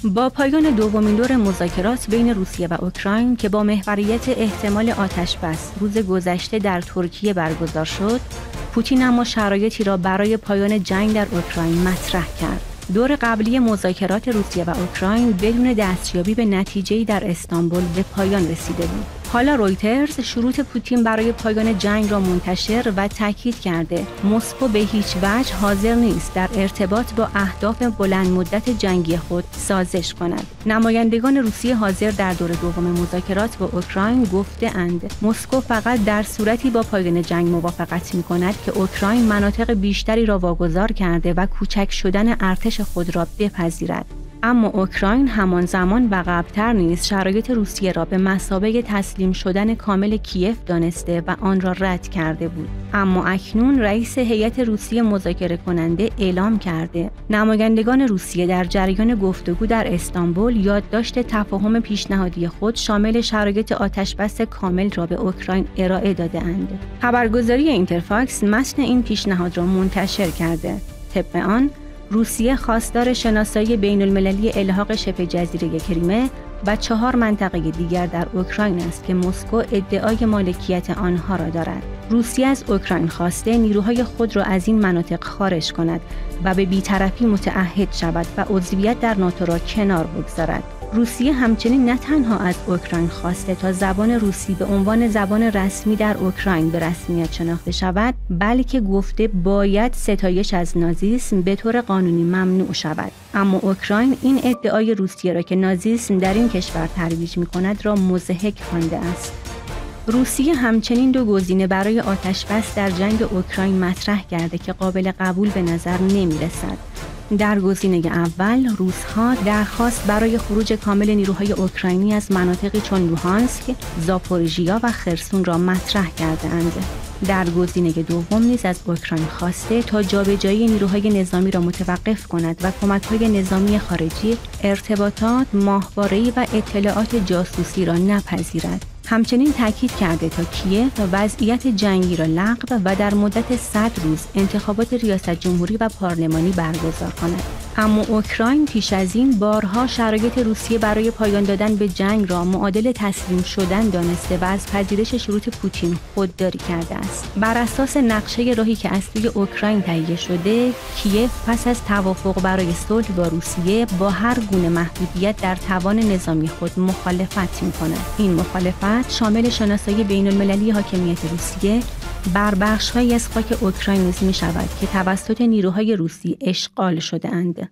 با پایان دومین دور مذاکرات بین روسیه و اوکراین که با محوریت احتمال آتش‌بس روز گذشته در ترکیه برگزار شد، پوتین اما شرایطی را برای پایان جنگ در اوکراین مطرح کرد. دور قبلی مذاکرات روسیه و اوکراین بدون دستیابی به نتیجه‌ای در استانبول به پایان رسیده بود. حالا رویترز شروط پوتین برای پایان جنگ را منتشر و تاکید کرده مسکو به هیچ وجه حاضر نیست در ارتباط با اهداف بلند مدت جنگی خود سازش کند. نمایندگان روسیه حاضر در دور دوم مذاکرات با اوکراین گفته‌اند مسکو فقط در صورتی با پایان جنگ موافقت می‌کند که اوکراین مناطق بیشتری را واگذار کرده و کوچک شدن ارتش خود را بپذیرد. اما اوکراین همان زمان و قبل‌تر نیز شرایط روسیه را به مثابه تسلیم شدن کامل کیف دانسته و آن را رد کرده بود. اما اکنون رئیس هیئت روسیه مذاکره کننده اعلام کرده نمایندگان روسیه در جریان گفتگو در استانبول یادداشت تفاهم پیشنهادی خود شامل شرایط آتش‌بس کامل را به اوکراین ارائه داده‌اند. خبرگزاری اینترفاکس متن این پیشنهاد را منتشر کرده. طبق آن روسیه خواستار شناسایی بین‌المللی الحاق شبه جزیره کریمه و 4 منطقه دیگر در اوکراین است که مسکو ادعای مالکیت آنها را دارد. روسیه از اوکراین خواسته نیروهای خود را از این مناطق خارج کند و به بی‌طرفی متعهد شود و عضویت در ناتو را کنار بگذارد. روسیه همچنین نه تنها از اوکراین خواسته تا زبان روسی به عنوان زبان رسمی در اوکراین به رسمیت شناخته شود، بلکه گفته باید ستایش از نازیسم به طور قانونی ممنوع شود. اما اوکراین این ادعای روسیه را که نازیسم در این کشور ترویج می‌کند را مضحک خوانده است. روسیه همچنین 2 گزینه برای آتش‌بس در جنگ اوکراین مطرح کرده که قابل قبول به نظر نمی‌رسد. در گزینه اول، روس‌ها درخواست برای خروج کامل نیروهای اوکراینی از مناطقی چون لوهانسک، زاپوریژیا و خرسون را مطرح کرده‌اند. در گزینه دوم نیز از اوکراین خواسته تا جابجایی نیروهای نظامی را متوقف کند و کمک‌های نظامی خارجی، ارتباطات، ماهواره‌ای و اطلاعات جاسوسی را نپذیرد. همچنین تاکید کرده تا کیف وضعیت جنگی را لغو و در مدت 100 روز انتخابات ریاست جمهوری و پارلمانی برگزار کند. اما اوکراین پیش از این بارها شرایط روسیه برای پایان دادن به جنگ را معادل تسلیم شدن دانسته و از پذیرش شروط پوتین خودداری کرده است. بر اساس نقشه راهی که از سوی اوکراین تهیه شده، کیف پس از توافق برای صلح با روسیه با هر گونه محدودیت در توان نظامی خود مخالفت می‌کند. این مخالفت شامل شناسایی بین‌المللی حاکمیت روسیه بر بخش‌هایی از خاک اوکراین نیز می‌شود که توسط نیروهای روسی اشغال شده‌اند.